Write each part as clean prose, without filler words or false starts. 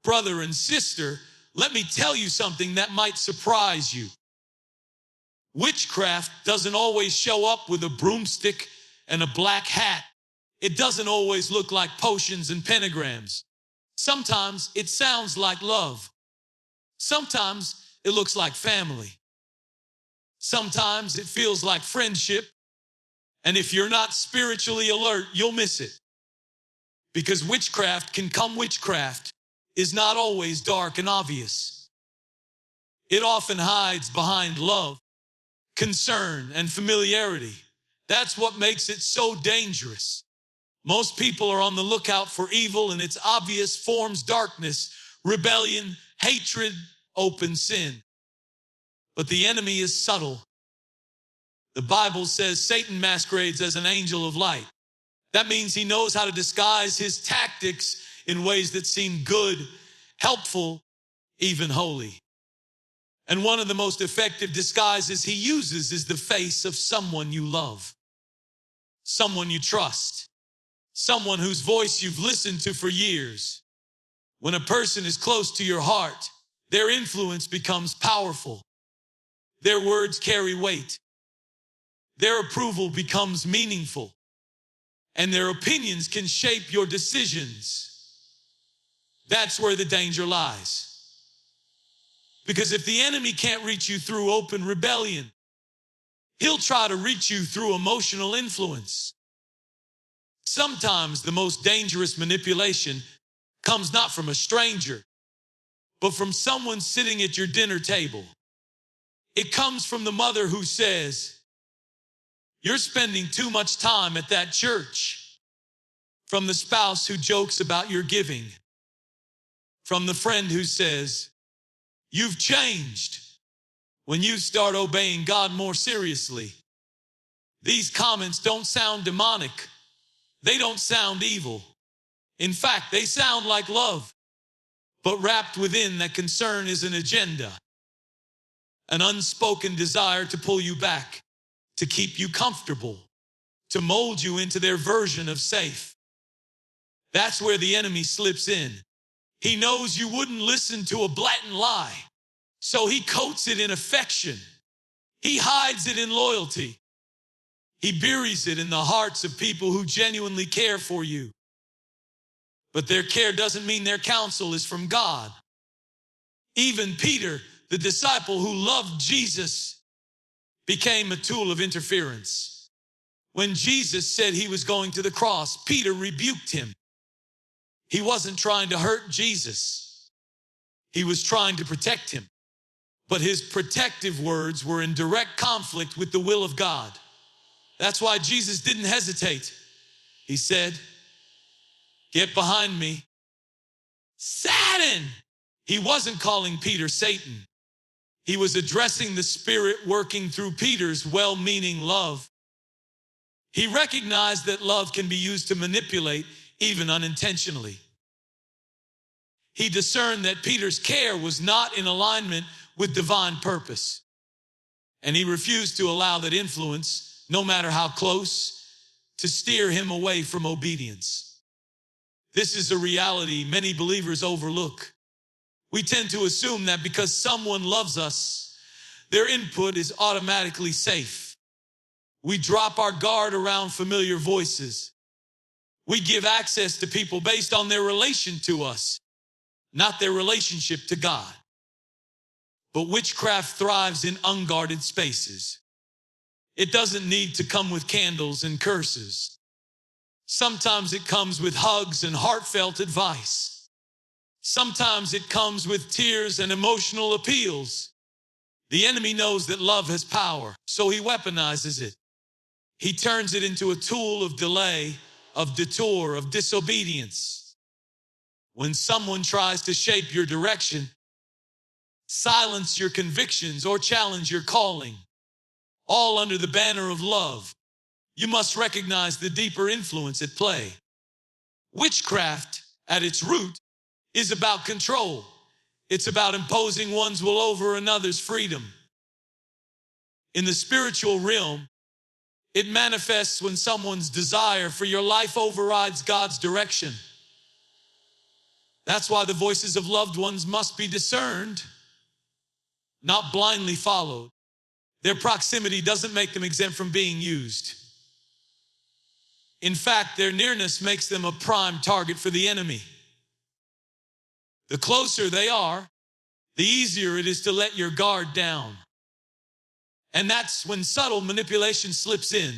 Brother and sister, let me tell you something that might surprise you. Witchcraft doesn't always show up with a broomstick and a black hat. It doesn't always look like potions and pentagrams. Sometimes it sounds like love. Sometimes it looks like family. Sometimes it feels like friendship. And if you're not spiritually alert, you'll miss it. Because witchcraft can come witchcraft is not always dark and obvious. It often hides behind love, concern, and familiarity. That's what makes it so dangerous. Most people are on the lookout for evil in its obvious forms: darkness, rebellion, hatred, open sin. But the enemy is subtle. The Bible says Satan masquerades as an angel of light. That means he knows how to disguise his tactics in ways that seem good, helpful, even holy. And one of the most effective disguises he uses is the face of someone you love, someone you trust, someone whose voice you've listened to for years. When a person is close to your heart, their influence becomes powerful. Their words carry weight. Their approval becomes meaningful. And their opinions can shape your decisions. That's where the danger lies. Because if the enemy can't reach you through open rebellion, he'll try to reach you through emotional influence. Sometimes the most dangerous manipulation comes not from a stranger, but from someone sitting at your dinner table. It comes from the mother who says, "You're spending too much time at that church." From the spouse who jokes about your giving. From the friend who says, "You've changed," when you start obeying God more seriously. These comments don't sound demonic. They don't sound evil. In fact, they sound like love. But wrapped within that concern is an agenda, an unspoken desire to pull you back, to keep you comfortable, to mold you into their version of safe. That's where the enemy slips in. He knows you wouldn't listen to a blatant lie, so he coats it in affection. He hides it in loyalty. He buries it in the hearts of people who genuinely care for you. But their care doesn't mean their counsel is from God. Even Peter, the disciple who loved Jesus, became a tool of interference. When Jesus said he was going to the cross, Peter rebuked him. He wasn't trying to hurt Jesus. He was trying to protect him. But his protective words were in direct conflict with the will of God. That's why Jesus didn't hesitate. He said, "Get behind me, Satan." He wasn't calling Peter Satan. He was addressing the Spirit working through Peter's well-meaning love. He recognized that love can be used to manipulate, even unintentionally. He discerned that Peter's care was not in alignment with divine purpose. And he refused to allow that influence, no matter how close, to steer him away from obedience. This is a reality many believers overlook. We tend to assume that because someone loves us, their input is automatically safe. We drop our guard around familiar voices. We give access to people based on their relation to us, not their relationship to God. But witchcraft thrives in unguarded spaces. It doesn't need to come with candles and curses. Sometimes it comes with hugs and heartfelt advice. Sometimes it comes with tears and emotional appeals. The enemy knows that love has power, so he weaponizes it. He turns it into a tool of delay, of detour, of disobedience. When someone tries to shape your direction, silence your convictions, or challenge your calling, all under the banner of love, you must recognize the deeper influence at play. Witchcraft, at its root, is about control. It's about imposing one's will over another's freedom. In the spiritual realm, it manifests when someone's desire for your life overrides God's direction. That's why the voices of loved ones must be discerned, not blindly followed. Their proximity doesn't make them exempt from being used. In fact, their nearness makes them a prime target for the enemy. The closer they are, the easier it is to let your guard down. And that's when subtle manipulation slips in,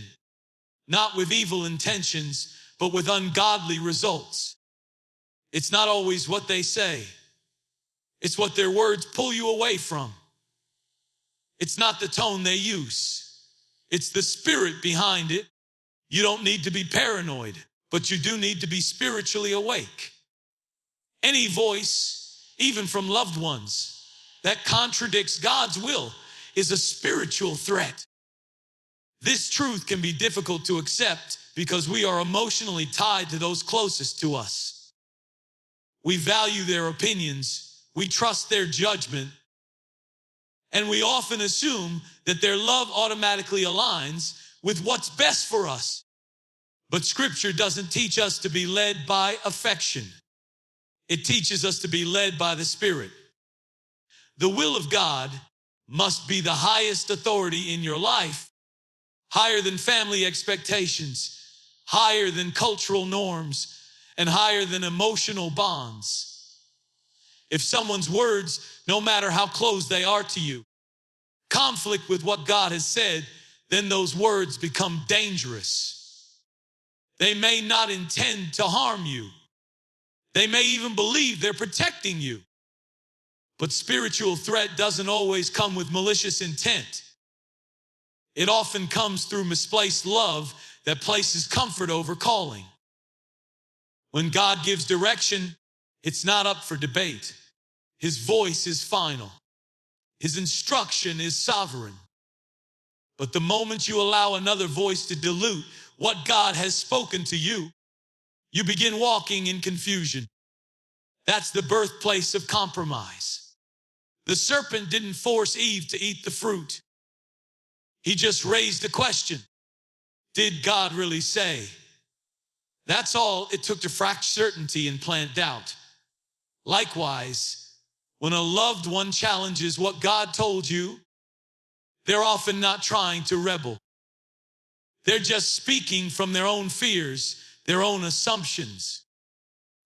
not with evil intentions, but with ungodly results. It's not always what they say. It's what their words pull you away from. It's not the tone they use. It's the spirit behind it. You don't need to be paranoid, but you do need to be spiritually awake. Any voice, even from loved ones, that contradicts God's will is a spiritual threat. This truth can be difficult to accept because we are emotionally tied to those closest to us. We value their opinions, we trust their judgment, and we often assume that their love automatically aligns with what's best for us. But Scripture doesn't teach us to be led by affection. It teaches us to be led by the Spirit. The will of God must be the highest authority in your life, higher than family expectations, higher than cultural norms, and higher than emotional bonds. If someone's words, no matter how close they are to you, conflict with what God has said, then those words become dangerous. They may not intend to harm you. They may even believe they're protecting you. But spiritual threat doesn't always come with malicious intent. It often comes through misplaced love that places comfort over calling. When God gives direction, it's not up for debate. His voice is final. His instruction is sovereign. But the moment you allow another voice to dilute what God has spoken to you, you begin walking in confusion. That's the birthplace of compromise. The serpent didn't force Eve to eat the fruit. He just raised a question. Did God really say? That's all it took to fracture certainty and plant doubt. Likewise, when a loved one challenges what God told you, they're often not trying to rebel. They're just speaking from their own fears, their own assumptions,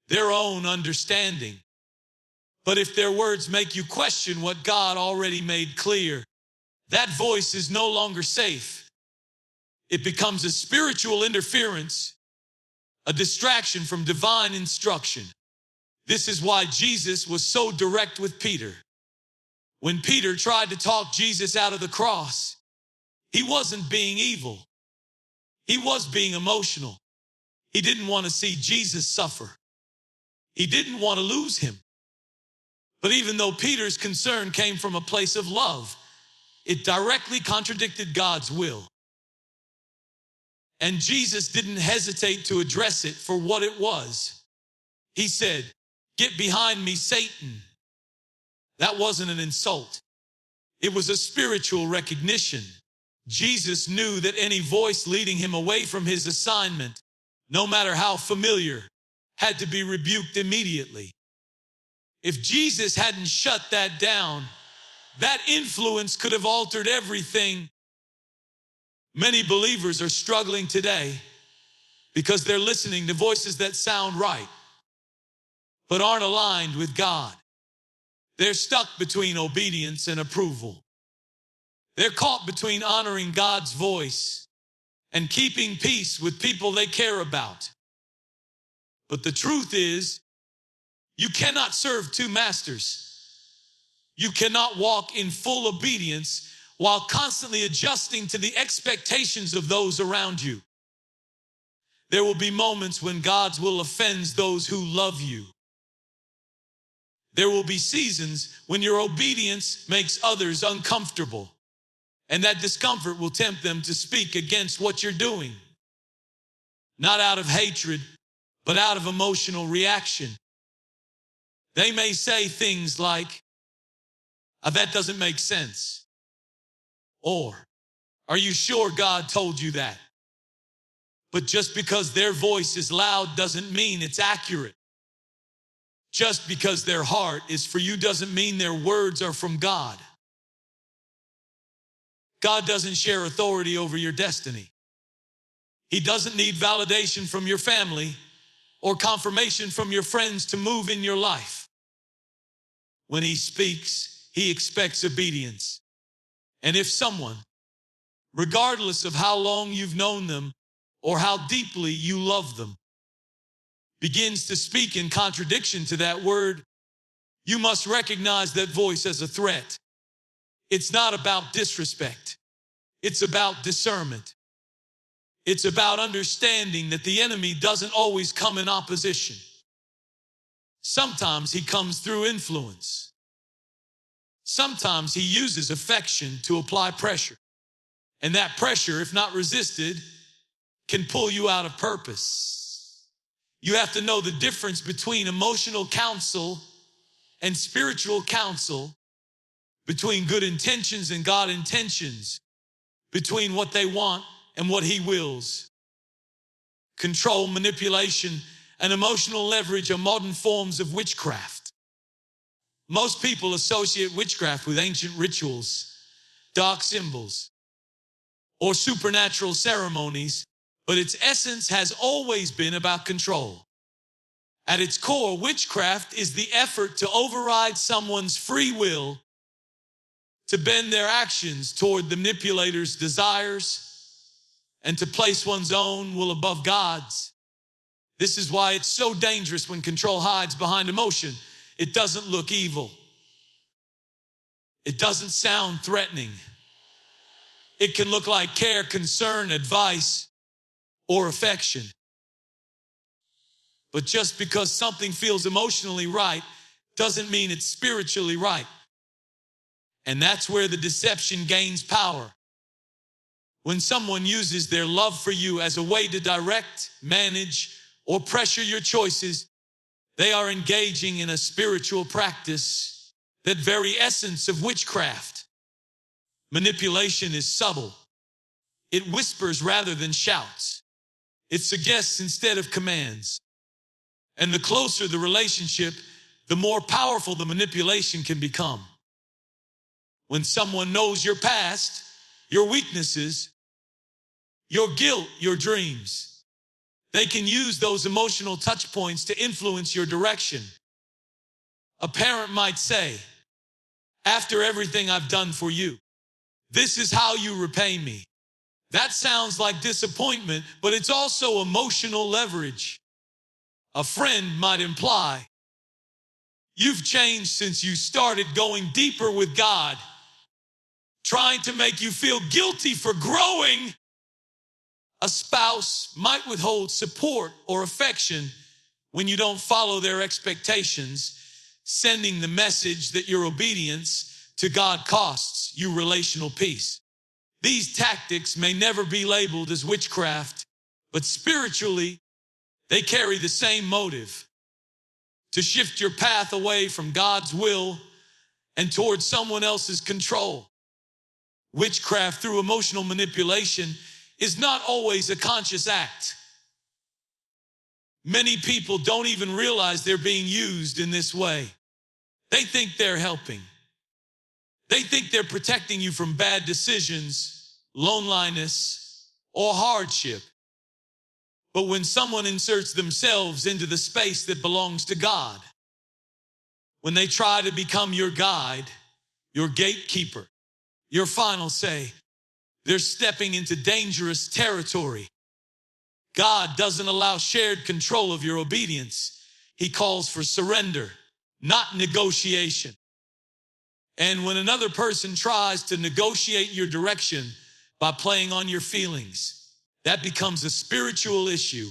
their own understanding. But if their words make you question what God already made clear, that voice is no longer safe. It becomes a spiritual interference, a distraction from divine instruction. This is why Jesus was so direct with Peter. When Peter tried to talk Jesus out of the cross, he wasn't being evil. He was being emotional. He didn't want to see Jesus suffer. He didn't want to lose him. But even though Peter's concern came from a place of love, it directly contradicted God's will. And Jesus didn't hesitate to address it for what it was. He said, "Get behind me, Satan." That wasn't an insult. It was a spiritual recognition. Jesus knew that any voice leading him away from his assignment, no matter how familiar, had to be rebuked immediately. If Jesus hadn't shut that down, that influence could have altered everything. Many believers are struggling today because they're listening to voices that sound right, but aren't aligned with God. They're stuck between obedience and approval. They're caught between honoring God's voice and keeping peace with people they care about. But the truth is, you cannot serve two masters. You cannot walk in full obedience while constantly adjusting to the expectations of those around you. There will be moments when God's will offends those who love you. There will be seasons when your obedience makes others uncomfortable, and that discomfort will tempt them to speak against what you're doing. Not out of hatred, but out of emotional reaction. They may say things like, "That doesn't make sense." Or, "Are you sure God told you that?" But just because their voice is loud doesn't mean it's accurate. Just because their heart is for you doesn't mean their words are from God. God doesn't share authority over your destiny. He doesn't need validation from your family or confirmation from your friends to move in your life. When he speaks, he expects obedience. And if someone, regardless of how long you've known them or how deeply you love them, begins to speak in contradiction to that word, you must recognize that voice as a threat. It's not about disrespect. It's about discernment. It's about understanding that the enemy doesn't always come in opposition. Sometimes he comes through influence. Sometimes he uses affection to apply pressure. And that pressure, if not resisted, can pull you out of purpose. You have to know the difference between emotional counsel and spiritual counsel, between good intentions and God intentions, between what they want and what he wills. Control, manipulation, and emotional leverage are modern forms of witchcraft. Most people associate witchcraft with ancient rituals, dark symbols, or supernatural ceremonies, but its essence has always been about control. At its core, witchcraft is the effort to override someone's free will, to bend their actions toward the manipulator's desires, and to place one's own will above God's. This is why it's so dangerous when control hides behind emotion. It doesn't look evil. It doesn't sound threatening. It can look like care, concern, advice, or affection. But just because something feels emotionally right doesn't mean it's spiritually right. And that's where the deception gains power. When someone uses their love for you as a way to direct, manage, or pressure your choices, they are engaging in a spiritual practice, that very essence of witchcraft. Manipulation is subtle. It whispers rather than shouts. It suggests instead of commands. And the closer the relationship, the more powerful the manipulation can become. When someone knows your past, your weaknesses, your guilt, your dreams, they can use those emotional touch points to influence your direction. A parent might say, "After everything I've done for you, this is how you repay me." That sounds like disappointment, but it's also emotional leverage. A friend might imply, "You've changed since you started going deeper with God," trying to make you feel guilty for growing. A spouse might withhold support or affection when you don't follow their expectations, sending the message that your obedience to God costs you relational peace. These tactics may never be labeled as witchcraft, but spiritually, they carry the same motive: to shift your path away from God's will and towards someone else's control. Witchcraft through emotional manipulation is not always a conscious act. Many people don't even realize they're being used in this way. They think they're helping. They think they're protecting you from bad decisions, loneliness, or hardship. But when someone inserts themselves into the space that belongs to God, when they try to become your guide, your gatekeeper, your final say, they're stepping into dangerous territory. God doesn't allow shared control of your obedience. He calls for surrender, not negotiation. And when another person tries to negotiate your direction by playing on your feelings, that becomes a spiritual issue,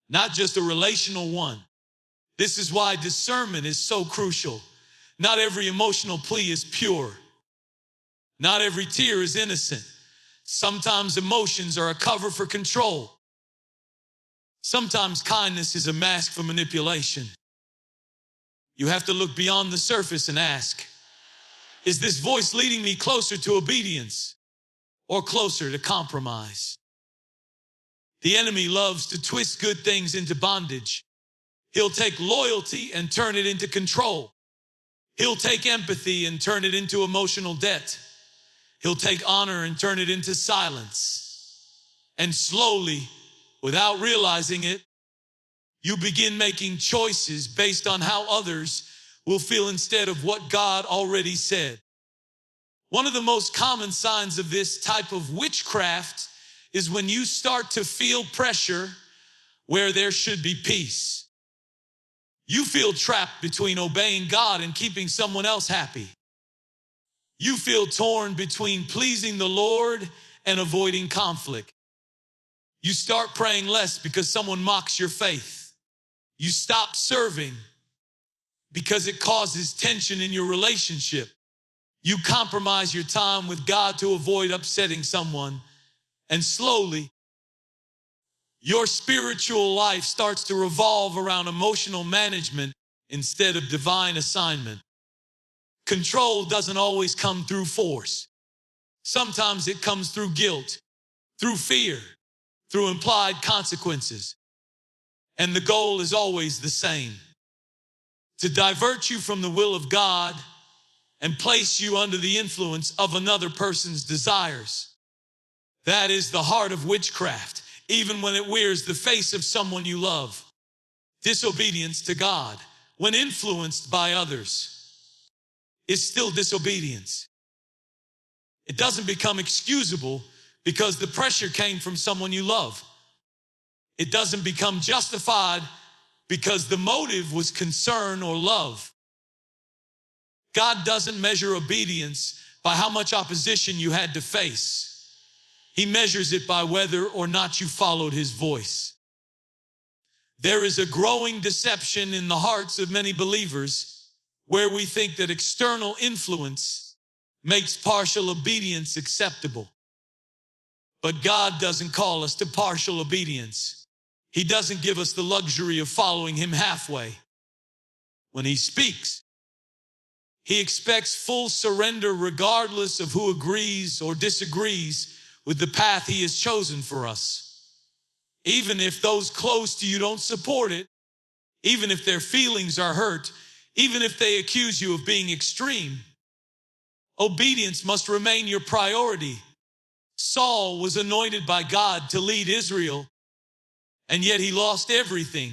not just a relational one. This is why discernment is so crucial. Not every emotional plea is pure. Not every tear is innocent. Sometimes emotions are a cover for control. Sometimes kindness is a mask for manipulation. You have to look beyond the surface and ask, is this voice leading me closer to obedience or closer to compromise? The enemy loves to twist good things into bondage. He'll take loyalty and turn it into control. He'll take empathy and turn it into emotional debt. He'll take honor and turn it into silence. And slowly, without realizing it, you begin making choices based on how others will feel instead of what God already said. One of the most common signs of this type of witchcraft is when you start to feel pressure where there should be peace. You feel trapped between obeying God and keeping someone else happy. You feel torn between pleasing the Lord and avoiding conflict. You start praying less because someone mocks your faith. You stop serving because it causes tension in your relationship. You compromise your time with God to avoid upsetting someone. And slowly, your spiritual life starts to revolve around emotional management instead of divine assignment. Control doesn't always come through force. Sometimes it comes through guilt, through fear, through implied consequences. And the goal is always the same: to divert you from the will of God and place you under the influence of another person's desires. That is the heart of witchcraft, even when it wears the face of someone you love. Disobedience to God, when influenced by others, is still disobedience. It doesn't become excusable because the pressure came from someone you love. It doesn't become justified because the motive was concern or love. God doesn't measure obedience by how much opposition you had to face. He measures it by whether or not you followed his voice. There is a growing deception in the hearts of many believers where we think that external influence makes partial obedience acceptable. But God doesn't call us to partial obedience. He doesn't give us the luxury of following him halfway. When he speaks, he expects full surrender regardless of who agrees or disagrees with the path he has chosen for us. Even if those close to you don't support it, even if their feelings are hurt, even if they accuse you of being extreme, obedience must remain your priority. Saul was anointed by God to lead Israel, and yet he lost everything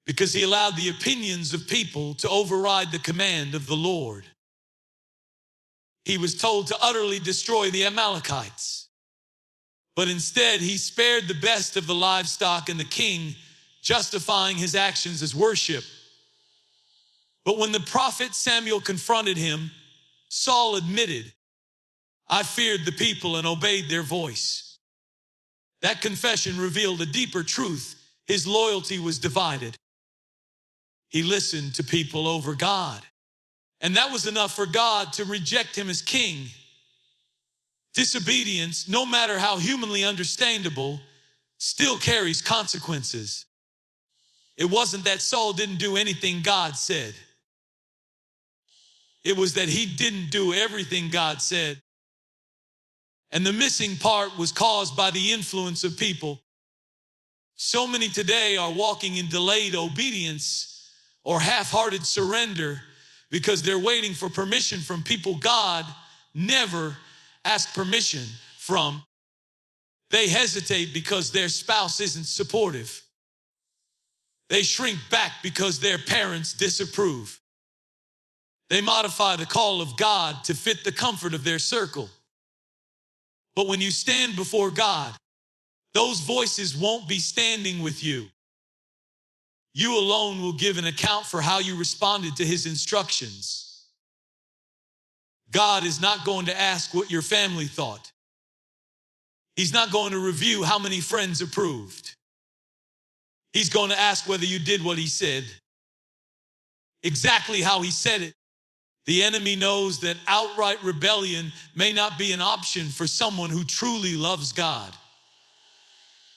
because he allowed the opinions of people to override the command of the Lord. He was told to utterly destroy the Amalekites, but instead he spared the best of the livestock and the king, justifying his actions as worship. But when the prophet Samuel confronted him, Saul admitted, "I feared the people and obeyed their voice." That confession revealed a deeper truth. His loyalty was divided. He listened to people over God, and that was enough for God to reject him as king. Disobedience, no matter how humanly understandable, still carries consequences. It wasn't that Saul didn't do anything God said. It was that he didn't do everything God said. And the missing part was caused by the influence of people. So many today are walking in delayed obedience or half-hearted surrender because they're waiting for permission from people God never asked permission from. They hesitate because their spouse isn't supportive. They shrink back because their parents disapprove. They modify the call of God to fit the comfort of their circle. But when you stand before God, those voices won't be standing with you. You alone will give an account for how you responded to his instructions. God is not going to ask what your family thought. He's not going to review how many friends approved. He's going to ask whether you did what he said, exactly how he said it. The enemy knows that outright rebellion may not be an option for someone who truly loves God.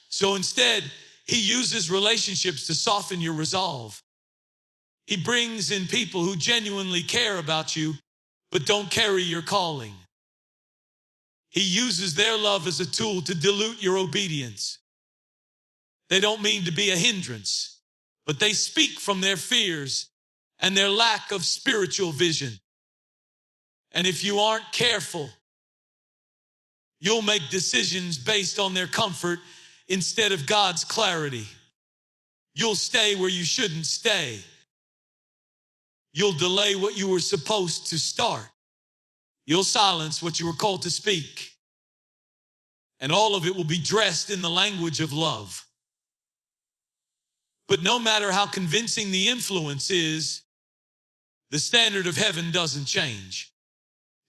So instead, he uses relationships to soften your resolve. He brings in people who genuinely care about you, but don't carry your calling. He uses their love as a tool to dilute your obedience. They don't mean to be a hindrance, but they speak from their fears and their lack of spiritual vision. And if you aren't careful, you'll make decisions based on their comfort instead of God's clarity. You'll stay where you shouldn't stay. You'll delay what you were supposed to start. You'll silence what you were called to speak. And all of it will be dressed in the language of love. But no matter how convincing the influence is, the standard of heaven doesn't change.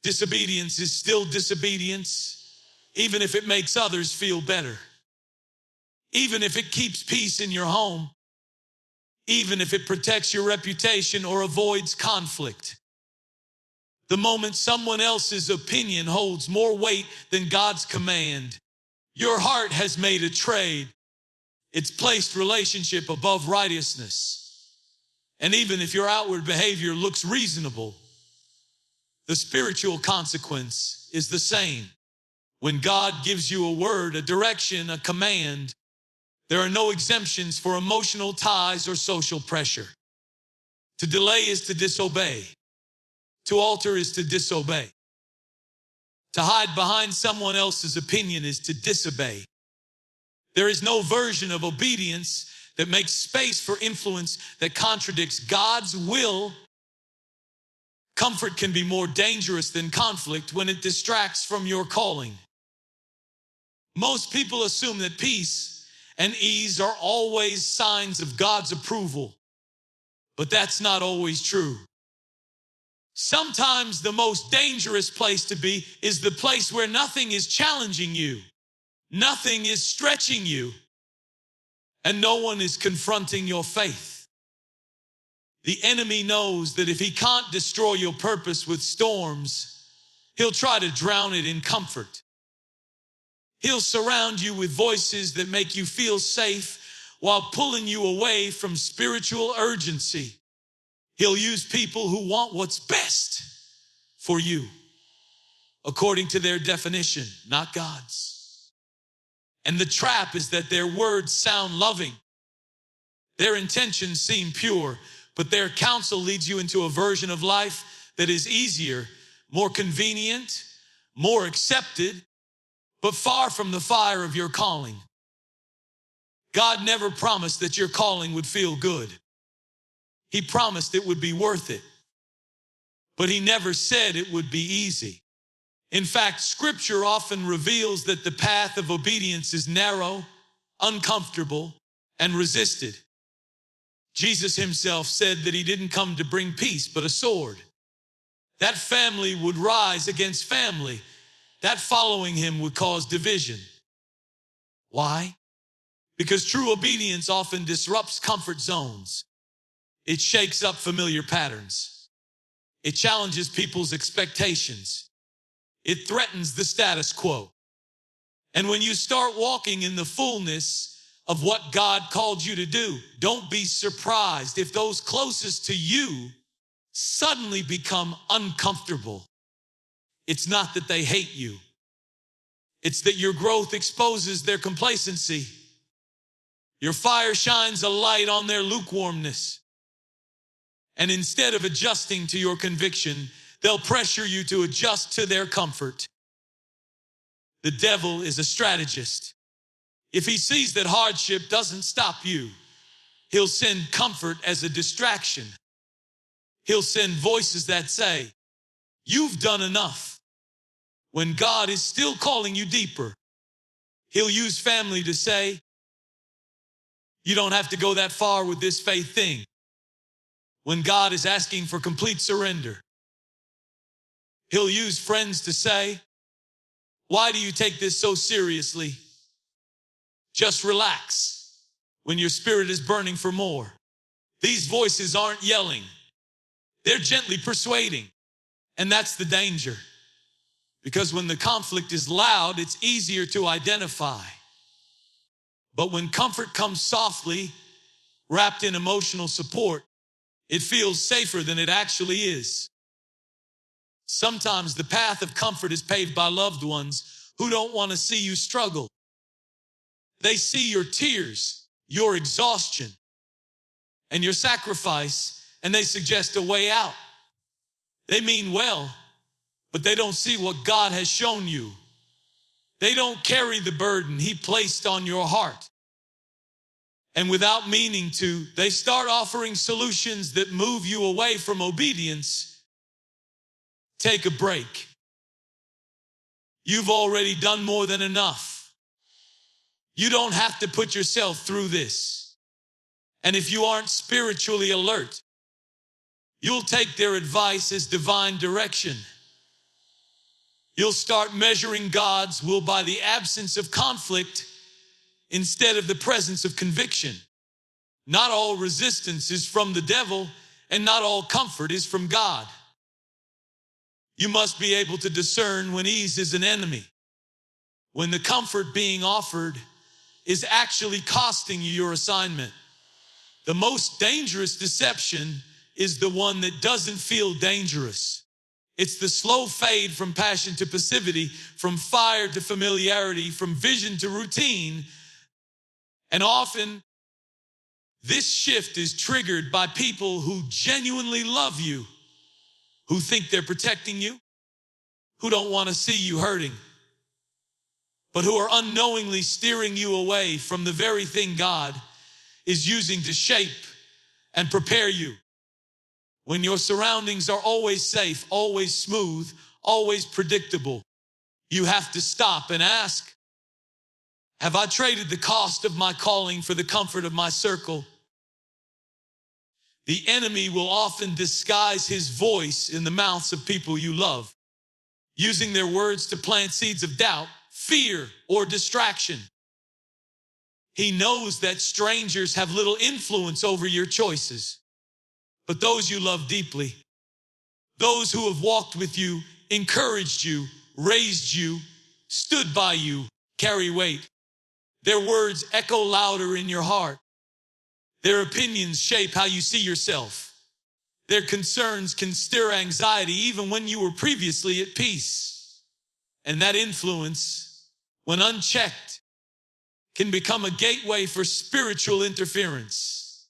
Disobedience is still disobedience, even if it makes others feel better. Even if it keeps peace in your home. Even if it protects your reputation or avoids conflict. The moment someone else's opinion holds more weight than God's command, your heart has made a trade. It's placed relationship above righteousness. And even if your outward behavior looks reasonable, the spiritual consequence is the same. When God gives you a word, a direction, a command, there are no exemptions for emotional ties or social pressure. To delay is to disobey. To alter is to disobey. To hide behind someone else's opinion is to disobey. There is no version of obedience that makes space for influence that contradicts God's will. Comfort can be more dangerous than conflict when it distracts from your calling. Most people assume that peace and ease are always signs of God's approval, but that's not always true. Sometimes the most dangerous place to be is the place where nothing is challenging you, nothing is stretching you, and no one is confronting your faith. The enemy knows that if he can't destroy your purpose with storms, he'll try to drown it in comfort. He'll surround you with voices that make you feel safe while pulling you away from spiritual urgency. He'll use people who want what's best for you, according to their definition, not God's. And the trap is that their words sound loving. Their intentions seem pure, but their counsel leads you into a version of life that is easier, more convenient, more accepted, but far from the fire of your calling. God never promised that your calling would feel good. He promised it would be worth it, but he never said it would be easy. In fact, Scripture often reveals that the path of obedience is narrow, uncomfortable, and resisted. Jesus himself said that he didn't come to bring peace, but a sword. That family would rise against family. That following him would cause division. Why? Because true obedience often disrupts comfort zones. It shakes up familiar patterns. It challenges people's expectations. It threatens the status quo. And when you start walking in the fullness of what God called you to do, don't be surprised if those closest to you suddenly become uncomfortable. It's not that they hate you. It's that your growth exposes their complacency. Your fire shines a light on their lukewarmness. And instead of adjusting to your conviction, they'll pressure you to adjust to their comfort. The devil is a strategist. If he sees that hardship doesn't stop you, he'll send comfort as a distraction. He'll send voices that say, "You've done enough," when God is still calling you deeper. He'll use family to say, "You don't have to go that far with this faith thing," when God is asking for complete surrender. He'll use friends to say, "Why do you take this so seriously? Just relax," when your spirit is burning for more. These voices aren't yelling. They're gently persuading. And that's the danger. Because when the conflict is loud, it's easier to identify. But when comfort comes softly, wrapped in emotional support, it feels safer than it actually is. Sometimes the path of comfort is paved by loved ones who don't want to see you struggle. They see your tears, your exhaustion, and your sacrifice, and they suggest a way out. They mean well, but they don't see what God has shown you. They don't carry the burden He placed on your heart. And without meaning to, they start offering solutions that move you away from obedience. Take a break. You've already done more than enough. You don't have to put yourself through this. And if you aren't spiritually alert, you'll take their advice as divine direction. You'll start measuring God's will by the absence of conflict instead of the presence of conviction. Not all resistance is from the devil, and not all comfort is from God. You must be able to discern when ease is an enemy, when the comfort being offered is actually costing you your assignment. The most dangerous deception is the one that doesn't feel dangerous. It's the slow fade from passion to passivity, from fire to familiarity, from vision to routine. And often, this shift is triggered by people who genuinely love you, who think they're protecting you, who don't want to see you hurting, but who are unknowingly steering you away from the very thing God is using to shape and prepare you. When your surroundings are always safe, always smooth, always predictable, you have to stop and ask, have I traded the cost of my calling for the comfort of my circle? The enemy will often disguise his voice in the mouths of people you love, using their words to plant seeds of doubt, fear, or distraction. He knows that strangers have little influence over your choices, but those you love deeply, those who have walked with you, encouraged you, raised you, stood by you, carry weight. Their words echo louder in your heart. Their opinions shape how you see yourself. Their concerns can stir anxiety even when you were previously at peace. And that influence, when unchecked, can become a gateway for spiritual interference.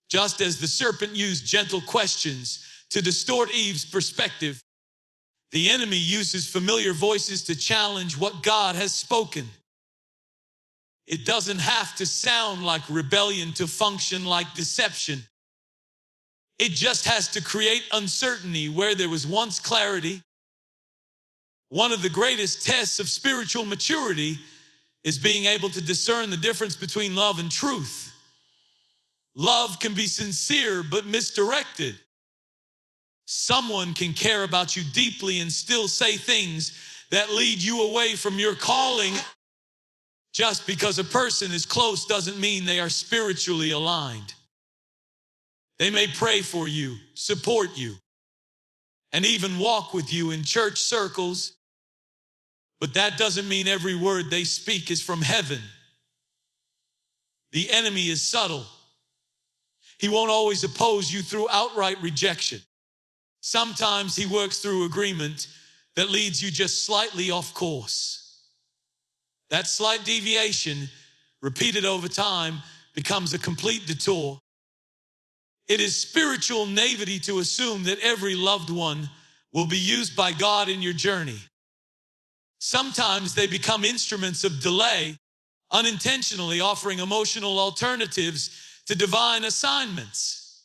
Just as the serpent used gentle questions to distort Eve's perspective, the enemy uses familiar voices to challenge what God has spoken. It doesn't have to sound like rebellion to function like deception. It just has to create uncertainty where there was once clarity. One of the greatest tests of spiritual maturity is being able to discern the difference between love and truth. Love can be sincere but misdirected. Someone can care about you deeply and still say things that lead you away from your calling. Just because a person is close doesn't mean they are spiritually aligned. They may pray for you, support you, and even walk with you in church circles, but that doesn't mean every word they speak is from heaven. The enemy is subtle. He won't always oppose you through outright rejection. Sometimes he works through agreement that leads you just slightly off course. That slight deviation, repeated over time, becomes a complete detour. It is spiritual naivety to assume that every loved one will be used by God in your journey. Sometimes they become instruments of delay, unintentionally offering emotional alternatives to divine assignments.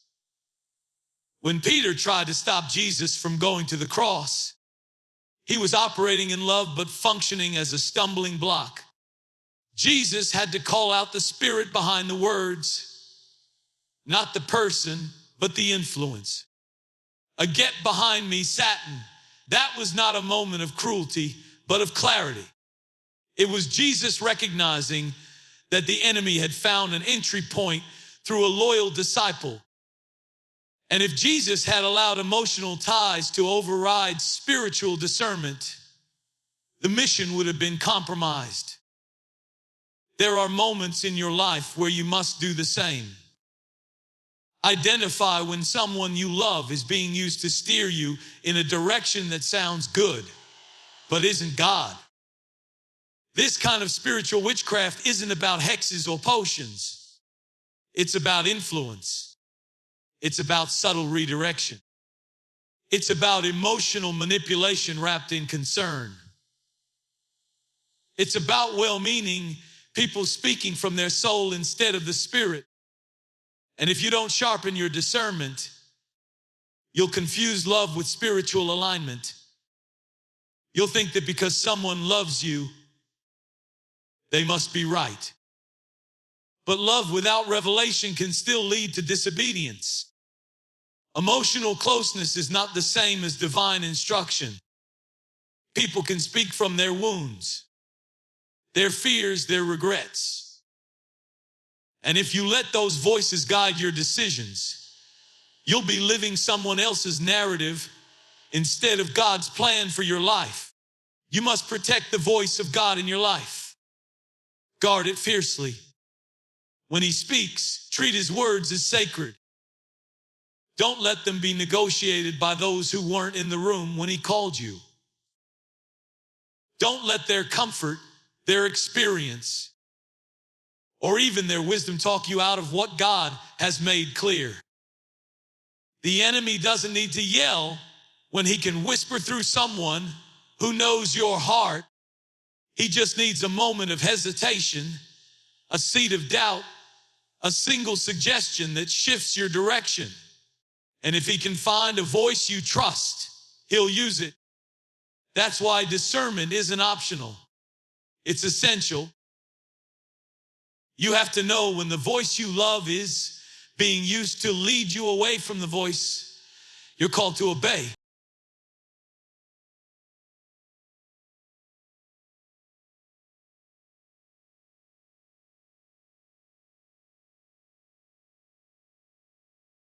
When Peter tried to stop Jesus from going to the cross, he was operating in love but functioning as a stumbling block. Jesus had to call out the spirit behind the words, not the person, but the influence. A "get behind me, Satan." That was not a moment of cruelty, but of clarity. It was Jesus recognizing that the enemy had found an entry point through a loyal disciple. And if Jesus had allowed emotional ties to override spiritual discernment, the mission would have been compromised. There are moments in your life where you must do the same. Identify when someone you love is being used to steer you in a direction that sounds good, but isn't God. This kind of spiritual witchcraft isn't about hexes or potions. It's about influence. It's about subtle redirection. It's about emotional manipulation wrapped in concern. It's about well-meaning people speaking from their soul instead of the spirit. And if you don't sharpen your discernment, you'll confuse love with spiritual alignment. You'll think that because someone loves you, they must be right. But love without revelation can still lead to disobedience. Emotional closeness is not the same as divine instruction. People can speak from their wounds, their fears, their regrets. And if you let those voices guide your decisions, you'll be living someone else's narrative instead of God's plan for your life. You must protect the voice of God in your life. Guard it fiercely. When he speaks, treat his words as sacred. Don't let them be negotiated by those who weren't in the room when he called you. Don't let their comfort, their experience, or even their wisdom talk you out of what God has made clear. The enemy doesn't need to yell when he can whisper through someone who knows your heart. He just needs a moment of hesitation, a seed of doubt, a single suggestion that shifts your direction. And if he can find a voice you trust, he'll use it. That's why discernment isn't optional. It's essential. You have to know when the voice you love is being used to lead you away from the voice you're called to obey.